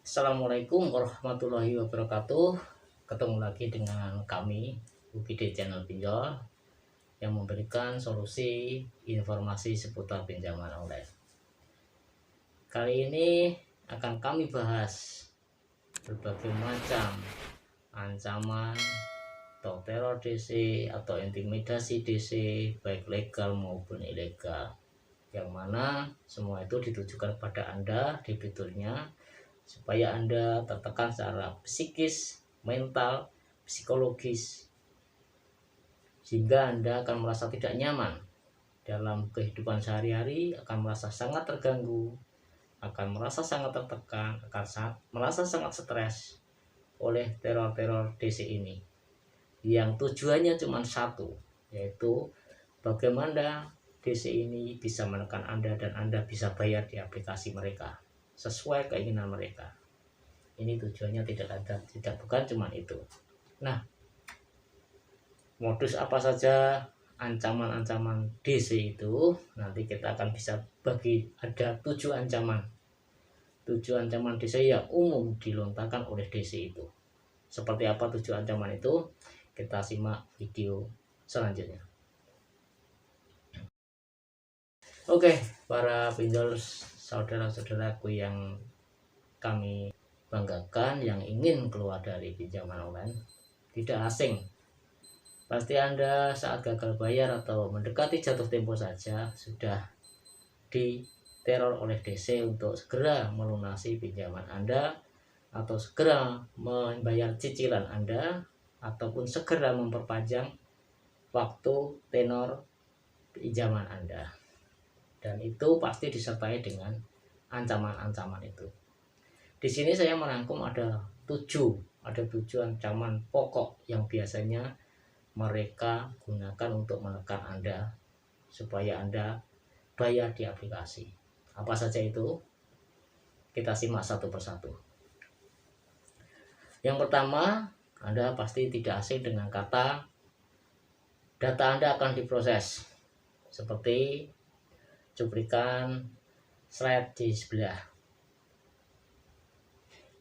Assalamualaikum warahmatullahi wabarakatuh. Ketemu lagi dengan kami UPD Channel Pinjol yang memberikan solusi informasi seputar pinjaman online. Kali ini akan kami bahas berbagai macam ancaman atau teror DC atau intimidasi DC baik legal maupun ilegal, yang mana semua itu ditujukan pada Anda, debiturnya, supaya Anda tertekan secara psikis, mental, psikologis, sehingga Anda akan merasa tidak nyaman dalam kehidupan sehari-hari, akan merasa sangat terganggu, akan merasa sangat tertekan, merasa sangat stres oleh teror-teror DC ini, yang tujuannya cuma satu, yaitu bagaimana DC ini bisa menekan Anda dan Anda bisa bayar di aplikasi mereka sesuai keinginan mereka. Ini tujuannya bukan cuma itu. Nah, modus apa saja ancaman-ancaman DC itu nanti kita akan bisa bagi, ada 7 ancaman. 7 ancaman DC yang umum dilontarkan oleh DC itu. Seperti apa 7 ancaman itu? Kita simak video selanjutnya. Oke, para pinjol saudara-saudaraku yang kami banggakan, yang ingin keluar dari pinjaman online, tidak asing. Pasti Anda saat gagal bayar atau mendekati jatuh tempo saja sudah diteror oleh DC untuk segera melunasi pinjaman Anda, atau segera membayar cicilan Anda, ataupun segera memperpanjang waktu tenor pinjaman Anda. Dan itu pasti disertai dengan ancaman-ancaman itu. Di sini saya merangkum ada 7 ancaman pokok yang biasanya mereka gunakan untuk menekan Anda supaya Anda bayar di aplikasi. Apa saja itu? Kita simak satu persatu. Yang pertama, Anda pasti tidak asing dengan kata data Anda akan diproses, seperti cuplikan slide di sebelah.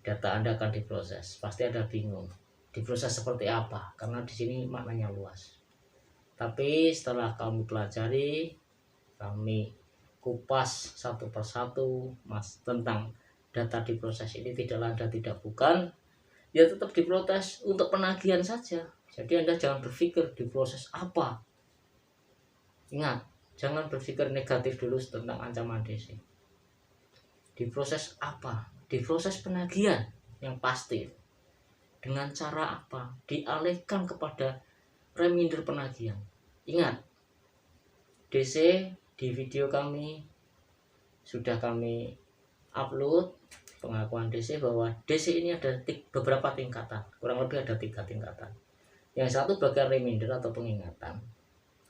Data Anda akan diproses. Pasti Anda bingung, diproses seperti apa? Karena di sini maknanya luas. Tapi setelah kami pelajari, kami kupas satu persatu tentang data diproses ini, tidak lain dan tidak bukan, ya tetap diproses untuk penagihan saja. Jadi Anda jangan berpikir diproses apa. Ingat, jangan berpikir negatif dulu tentang ancaman DC. Diproses apa? Diproses penagihan yang pasti. Dengan cara apa? Dialihkan kepada reminder penagihan. Ingat, DC di video kami sudah kami upload pengakuan DC bahwa DC ini ada beberapa tingkatan, kurang lebih ada 3 tingkatan. Yang satu bagian reminder atau pengingatan.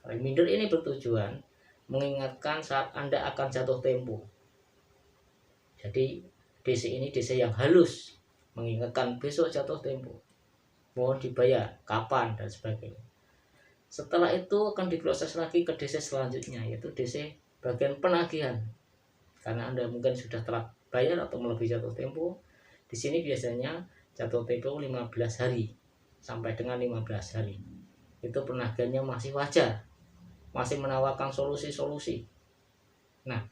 Reminder ini bertujuan mengingatkan saat Anda akan jatuh tempo. Jadi DC ini DC yang halus, mengingatkan besok jatuh tempo, mohon dibayar, kapan, dan sebagainya. Setelah itu akan diproses lagi ke DC selanjutnya, yaitu DC bagian penagihan. Karena Anda mungkin sudah telat bayar atau melebihi jatuh tempo. Di sini biasanya jatuh tempo 15 hari sampai dengan 15 hari. Itu penagihannya masih wajar, masih menawarkan solusi-solusi. Nah,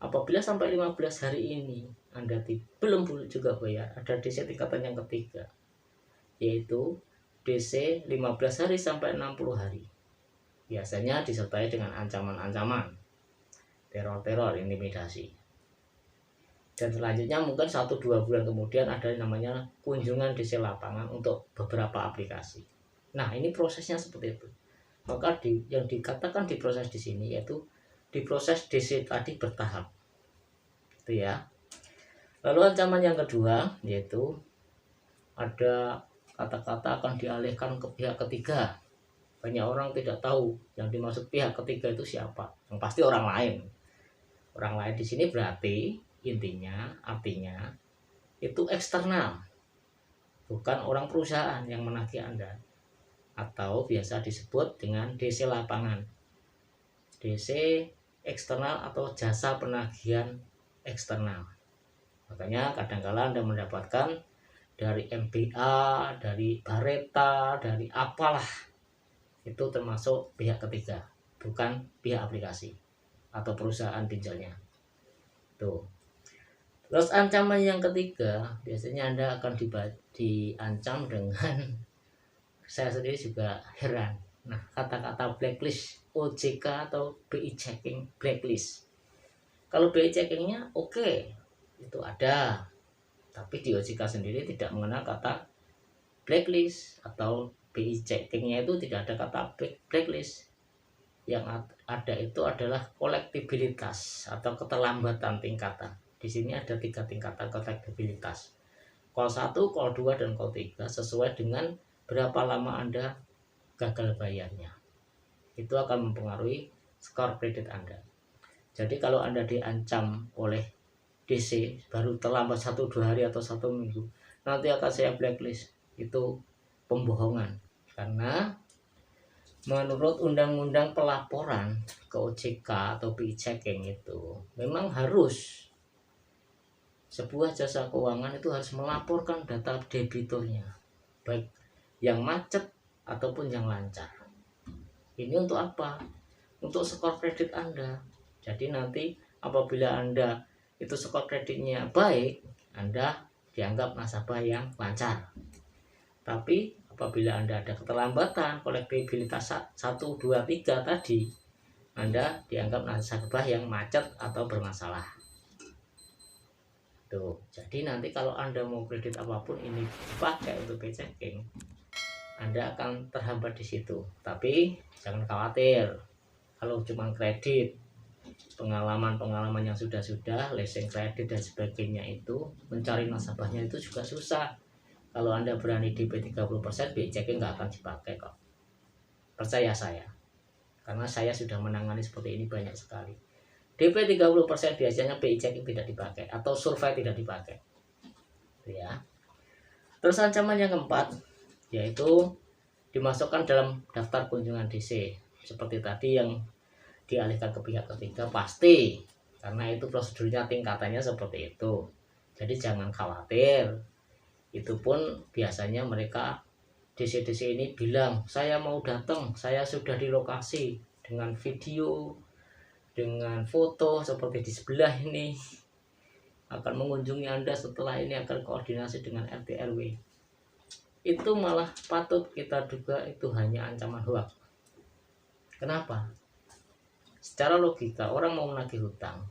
apabila sampai 15 hari ini Anda belum juga bayar, ada DC tingkatan yang ketiga, yaitu DC 15 hari sampai 60 hari. Biasanya disertai dengan ancaman-ancaman, teror-teror, intimidasi. Dan selanjutnya mungkin 1-2 bulan kemudian ada yang namanya kunjungan DC lapangan untuk beberapa aplikasi. Nah, ini prosesnya seperti itu. Maka yang dikatakan diproses di sini yaitu diproses DC tadi bertahap. Itu ya. Lalu ancaman yang kedua yaitu ada kata-kata akan dialihkan ke pihak ketiga. Banyak orang tidak tahu yang dimaksud pihak ketiga itu siapa. Yang pasti orang lain. Orang lain di sini berarti artinya itu eksternal, bukan orang perusahaan yang menagih Anda, atau biasa disebut dengan DC lapangan. DC eksternal atau jasa penagihan eksternal. Makanya kadang-kala Anda mendapatkan dari MBA, dari Bareta, dari apalah, itu termasuk pihak ketiga, bukan pihak aplikasi atau perusahaan pinjalnya. Tuh. Terus ancaman yang ketiga, biasanya Anda akan diancam dengan saya sendiri juga heran. Nah, kata-kata blacklist, OJK atau BI checking blacklist. Kalau BI checkingnya oke, itu ada. Tapi di OJK sendiri tidak mengenal kata blacklist, atau BI checkingnya itu tidak ada kata blacklist. Yang ada itu adalah kolektibilitas atau keterlambatan tingkatan. Di sini ada 3 tingkatan kolektibilitas. Call 1, call 2, dan call 3 sesuai dengan berapa lama Anda gagal bayarnya. Itu akan mempengaruhi skor kredit Anda. Jadi kalau Anda diancam oleh DC baru terlambat 1-2 hari atau 1 minggu, nanti akan saya blacklist, itu pembohongan. Karena menurut undang-undang pelaporan ke OJK atau BI checking itu memang harus sebuah jasa keuangan itu harus melaporkan data debiturnya, baik yang macet ataupun yang lancar. Ini untuk apa? Untuk skor kredit Anda. Jadi nanti apabila Anda itu skor kreditnya baik, Anda dianggap nasabah yang lancar. Tapi apabila Anda ada keterlambatan kolektibilitas 1, 2, 3 tadi, Anda dianggap nasabah yang macet atau bermasalah. Tuh, jadi nanti kalau Anda mau kredit apapun ini dipakai untuk BI checking, Anda akan terhambat di situ. Tapi jangan khawatir, kalau cuma kredit, pengalaman yang sudah leasing kredit dan sebagainya, itu mencari nasabahnya itu juga susah. Kalau Anda berani DP 30%, BI checking nggak akan dipakai kok. Percaya saya, karena saya sudah menangani seperti ini banyak sekali. DP 30% biasanya BI checking tidak dipakai atau survei tidak dipakai. Ya. Terus ancaman yang keempat yaitu dimasukkan dalam daftar kunjungan DC. Seperti tadi yang dialihkan ke pihak ketiga pasti, karena itu prosedurnya tingkatannya seperti itu. Jadi jangan khawatir. Itu pun biasanya mereka DC-DC ini bilang, saya mau datang, saya sudah di lokasi dengan video, dengan foto seperti di sebelah ini, akan mengunjungi Anda, setelah ini akan koordinasi dengan RT RW. Itu malah patut kita duga itu hanya ancaman hoax. Kenapa? Secara logika orang mau menagih hutang,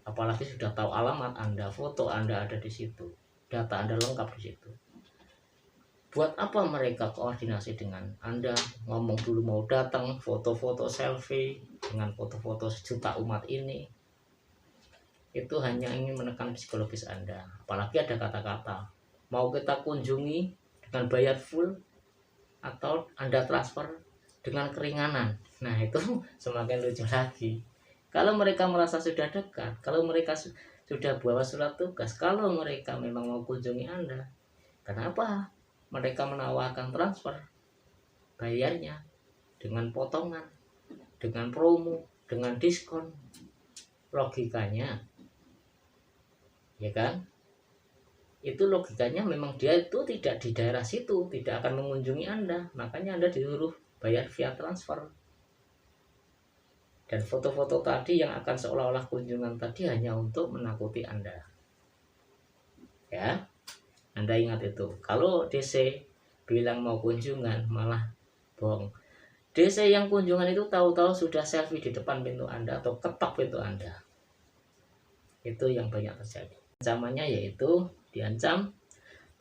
apalagi sudah tahu alamat Anda, foto Anda ada di situ, data Anda lengkap di situ. Buat apa mereka koordinasi dengan Anda, ngomong dulu mau datang, foto-foto selfie dengan foto-foto sejuta umat ini? Itu hanya ingin menekan psikologis Anda. Apalagi ada kata-kata, mau kita kunjungi dengan bayar full atau Anda transfer dengan keringanan. Nah itu semakin lucu lagi. Kalau mereka merasa sudah dekat, kalau mereka sudah bawa surat tugas, kalau mereka memang mau kunjungi Anda, kenapa mereka menawarkan transfer bayarnya dengan potongan, dengan promo, dengan diskon? Logikanya, ya kan? Itu logikanya memang dia itu tidak di daerah situ, tidak akan mengunjungi Anda, makanya Anda disuruh bayar via transfer. Dan foto-foto tadi yang akan seolah-olah kunjungan tadi hanya untuk menakuti Anda. Ya, Anda ingat itu. Kalau DC bilang mau kunjungan malah bohong. DC yang kunjungan itu tahu-tahu sudah selfie di depan pintu Anda atau ketok pintu Anda. Itu yang banyak terjadi. Ancamannya yaitu diancam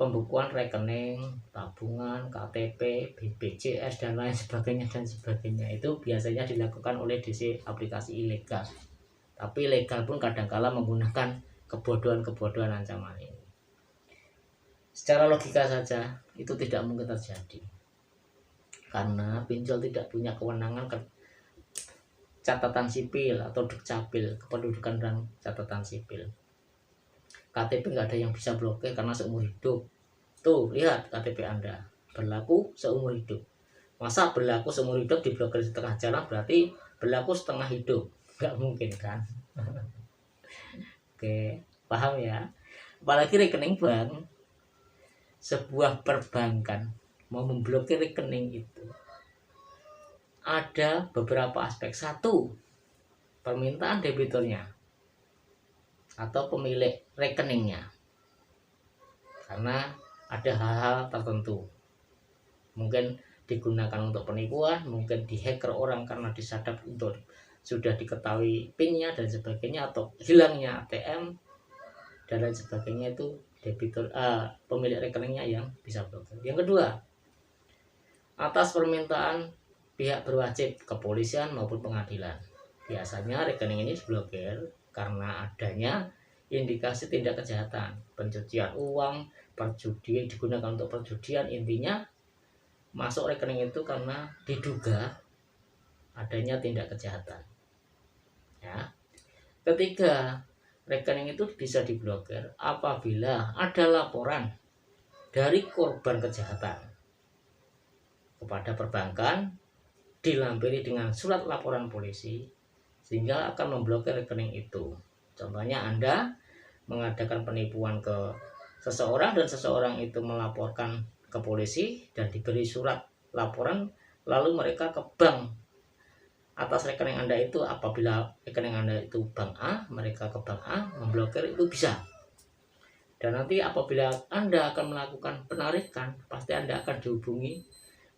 pembukuan rekening, tabungan, KTP, BPJS, dan lain sebagainya dan sebagainya. Itu biasanya dilakukan oleh DC aplikasi ilegal. Tapi legal pun kadangkala menggunakan kebodohan-kebodohan ancaman ini. Secara logika saja itu tidak mungkin terjadi, karena pinjol tidak punya kewenangan catatan sipil atau dukcapil, kependudukan dan catatan sipil. KTP nggak ada yang bisa blokir karena seumur hidup. Tuh lihat KTP Anda berlaku seumur hidup. Masa berlaku seumur hidup diblokir di tengah jalan, berarti berlaku setengah hidup? Nggak mungkin kan? Oke, paham ya? apalagi rekening bank. Sebuah perbankan mau memblokir rekening itu ada beberapa aspek. Satu, permintaan debiturnya atau pemilik rekeningnya, karena ada hal-hal tertentu, mungkin digunakan untuk penipuan, mungkin dihacker orang karena disadap untuk sudah diketahui PIN-nya dan sebagainya, atau hilangnya ATM dan lain sebagainya. Itu debitur pemilik rekeningnya yang bisa blokir. Yang kedua, atas permintaan pihak berwajib, kepolisian maupun pengadilan. Biasanya rekening ini diblokir karena adanya indikasi tindak kejahatan, pencucian uang, perjudian, digunakan untuk perjudian. Intinya masuk rekening itu karena diduga adanya tindak kejahatan. Ya. Ketiga, rekening itu bisa diblokir apabila ada laporan dari korban kejahatan kepada perbankan, dilampiri dengan surat laporan polisi, sehingga akan memblokir rekening itu. Contohnya Anda mengadakan penipuan ke seseorang dan seseorang itu melaporkan ke polisi dan diberi surat laporan, lalu mereka ke bank atas rekening Anda itu. Apabila rekening Anda itu bank A, mereka ke bank A memblokir, itu bisa. Dan nanti apabila Anda akan melakukan penarikan, pasti Anda akan dihubungi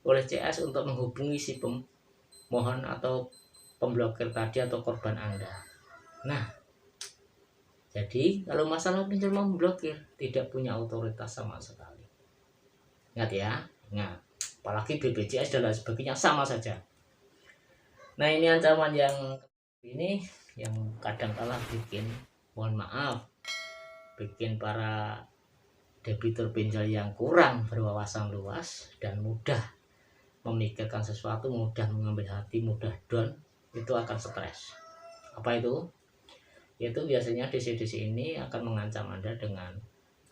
oleh CS untuk menghubungi si pemohon atau pemblokir tadi atau korban Anda. Nah, jadi kalau masalah pinjol memblokir tidak punya otoritas sama sekali. Ingat ya, ingat. Apalagi BPJS dan lain sebagainya sama saja. Nah, ini ancaman yang ini yang kadang-kala bikin, mohon maaf, bikin para debitur pinjol yang kurang berwawasan luas dan mudah memikirkan sesuatu, mudah mengambil hati, mudah down, itu akan stres. Apa itu? Yaitu biasanya DC-DC ini akan mengancam Anda dengan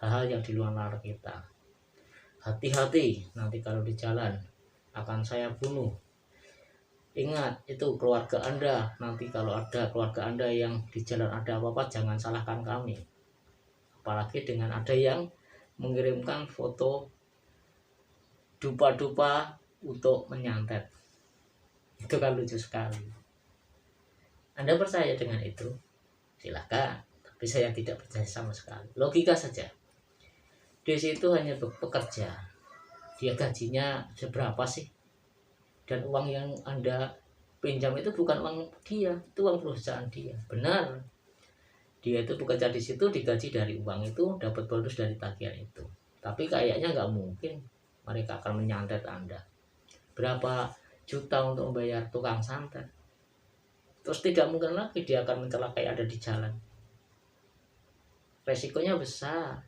hal-hal yang di luar nalar kita. Hati-hati, nanti kalau di jalan akan saya bunuh. Ingat, itu keluarga Anda. Nanti kalau ada keluarga Anda yang di jalan ada apa-apa, jangan salahkan kami. Apalagi dengan ada yang mengirimkan foto dupa-dupa untuk menyantet. Itu kan lucu sekali. Anda percaya dengan itu? Silakan, tapi saya tidak percaya sama sekali. Logika saja. Di situ hanya bekerja. Dia gajinya seberapa sih? Dan uang yang Anda pinjam itu bukan uang dia, itu uang perusahaan dia. Benar. Dia itu bekerja di situ, digaji dari uang itu, dapat bonus dari tagihan itu. Tapi kayaknya nggak mungkin mereka akan menyantet Anda. Berapa juta untuk membayar tukang santet? Terus tidak mungkin lagi dia akan mencelakai Anda di jalan. Resikonya besar,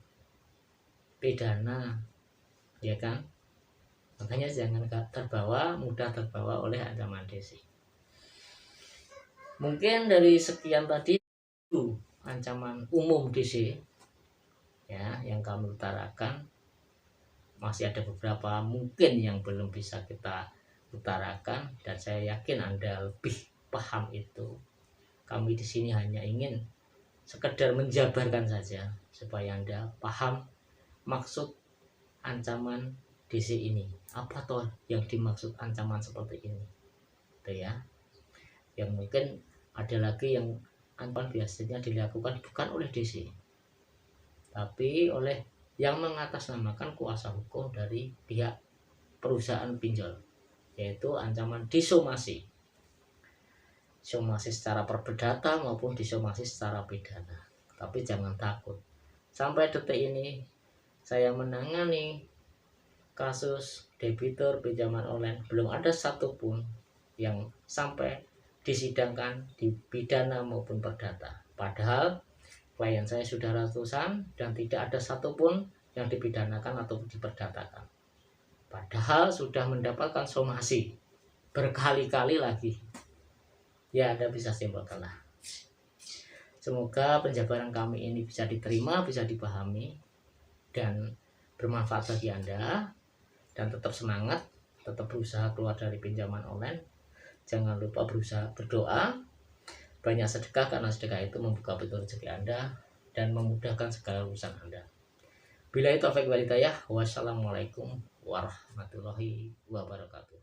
pidana, ya kan? Makanya jangan mudah terbawa oleh ancaman DC. Mungkin dari sekian tadi itu ancaman umum DC ya yang kami utarakan. Masih ada beberapa mungkin yang belum bisa kita utarakan, dan saya yakin Anda lebih paham itu. Kami di sini hanya ingin sekedar menjabarkan saja supaya Anda paham maksud ancaman DC ini. Apa toh yang dimaksud ancaman seperti ini? Itu ya. Yang mungkin ada lagi yang ancaman biasanya dilakukan bukan oleh DC, tapi oleh yang mengatasnamakan kuasa hukum dari pihak perusahaan pinjol, yaitu ancaman disomasi. Somasi secara perdata maupun disomasi secara pidana. Tapi jangan takut. Sampai detik ini saya menangani kasus debitur pinjaman online, belum ada satupun yang sampai disidangkan di pidana maupun perdata. Padahal klien saya sudah ratusan dan tidak ada satupun yang dipidanakan atau diperdatakan. Padahal sudah mendapatkan somasi berkali-kali lagi. Ya, Anda bisa simpulkanlah. Semoga penjabaran kami ini bisa diterima, bisa dipahami, dan bermanfaat bagi Anda. Dan tetap semangat, tetap berusaha keluar dari pinjaman online. Jangan lupa berusaha berdoa, banyak sedekah, karena sedekah itu membuka pintu rezeki Anda. dan memudahkan segala urusan Anda. Billahi taufik wal hidayah. Wassalamualaikum warahmatullahi wabarakatuh.